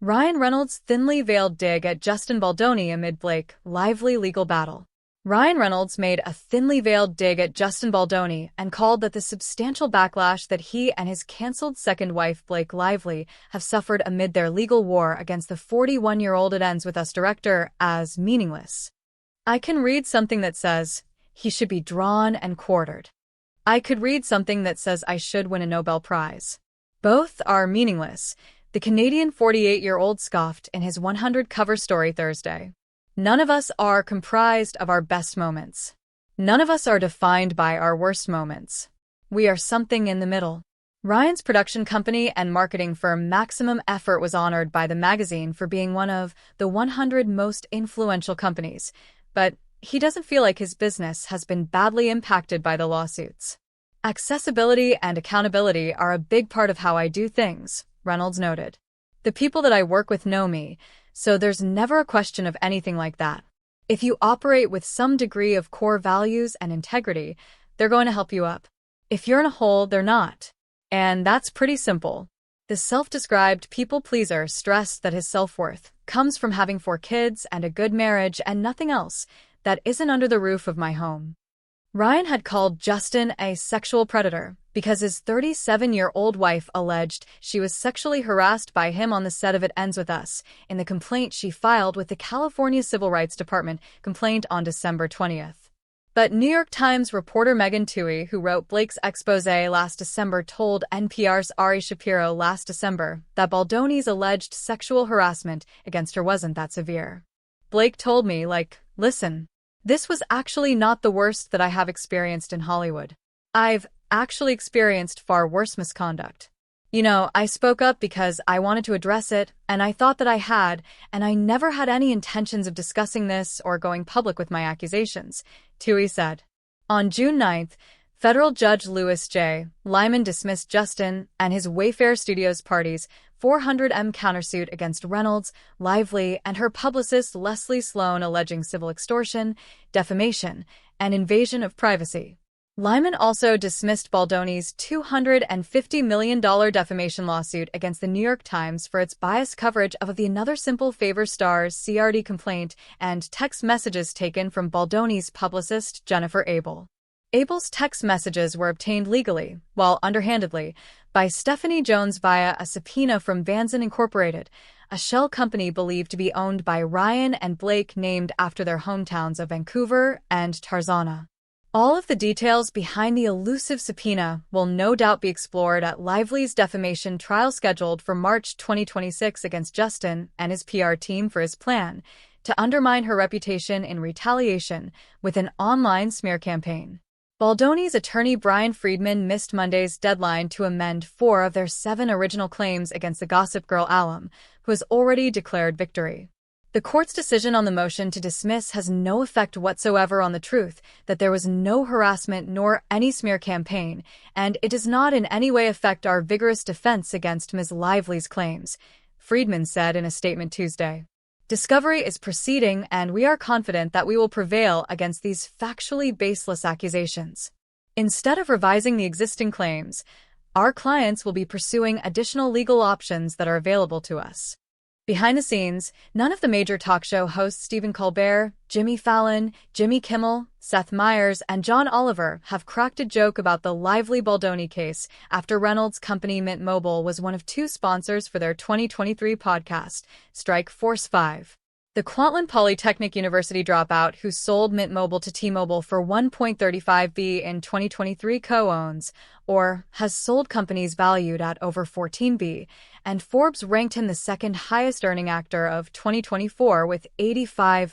Ryan Reynolds' thinly veiled dig at Justin Baldoni amid Blake's lively legal battle. Ryan Reynolds made a thinly veiled dig at Justin Baldoni and called that the substantial backlash that he and his cancelled second wife Blake Lively have suffered amid their legal war against the 41-year-old It Ends With Us director as meaningless. I can read something that says, he should be drawn and quartered. I could read something that says I should win a Nobel Prize. Both are meaningless, the Canadian 48-year-old scoffed in his 100 cover story Thursday. None of us are comprised of our best moments. None of us are defined by our worst moments. We are something in the middle. Ryan's production company and marketing firm Maximum Effort was honored by the magazine for being one of the 100 most influential companies, but he doesn't feel like his business has been badly impacted by the lawsuits. Accessibility and accountability are a big part of how I do things, Reynolds noted. The people that I work with know me, so there's never a question of anything like that. If you operate with some degree of core values and integrity, they're going to help you up. If you're in a hole, they're not. And that's pretty simple. The self-described people-pleaser stressed that his self-worth comes from having 4 kids and a good marriage and nothing else that isn't under the roof of my home. Ryan had called Justin a sexual predator because his 37-year-old wife alleged she was sexually harassed by him on the set of It Ends With Us in the complaint she filed with the California Civil Rights Department complaint on December 20th. But New York Times reporter Megan Twohey, who wrote Blake's expose last December, told NPR's Ari Shapiro last December that Baldoni's alleged sexual harassment against her wasn't that severe. Blake told me, listen, this was actually not the worst that I have experienced in Hollywood. I've actually experienced far worse misconduct. I spoke up because I wanted to address it, and I thought that I had, and I never had any intentions of discussing this or going public with my accusations, Twohey said. On June 9th, federal judge Louis J. Lyman dismissed Justin and his Wayfair Studios Party's $400 countersuit against Reynolds, Lively, and her publicist Leslie Sloan, alleging civil extortion, defamation, and invasion of privacy. Lyman also dismissed Baldoni's $250 million defamation lawsuit against the New York Times for its biased coverage of the Another Simple Favor star's CRD complaint and text messages taken from Baldoni's publicist Jennifer Abel. Abel's text messages were obtained legally, while underhandedly, by Stephanie Jones via a subpoena from Vanzin Incorporated, a shell company believed to be owned by Ryan and Blake, named after their hometowns of Vancouver and Tarzana. All of the details behind the elusive subpoena will no doubt be explored at Lively's defamation trial scheduled for March 2026 against Justin and his PR team for his plan to undermine her reputation in retaliation with an online smear campaign. Baldoni's attorney Brian Friedman missed Monday's deadline to amend 4 of their 7 original claims against the Gossip Girl alum, who has already declared victory. The court's decision on the motion to dismiss has no effect whatsoever on the truth that there was no harassment nor any smear campaign, and it does not in any way affect our vigorous defense against Ms. Lively's claims, Friedman said in a statement Tuesday. Discovery is proceeding, and we are confident that we will prevail against these factually baseless accusations. Instead of revising the existing claims, our clients will be pursuing additional legal options that are available to us. Behind the scenes, none of the major talk show hosts Stephen Colbert, Jimmy Fallon, Jimmy Kimmel, Seth Meyers, and John Oliver have cracked a joke about the Lively Baldoni case after Reynolds' company Mint Mobile was one of 2 sponsors for their 2023 podcast, Strike Force 5. The Kwantlen Polytechnic University dropout who sold Mint Mobile to T-Mobile for $1.35 billion in 2023 co-owns, or has sold companies valued at over $14 billion, and Forbes ranked him the second highest earning actor of 2024 with $85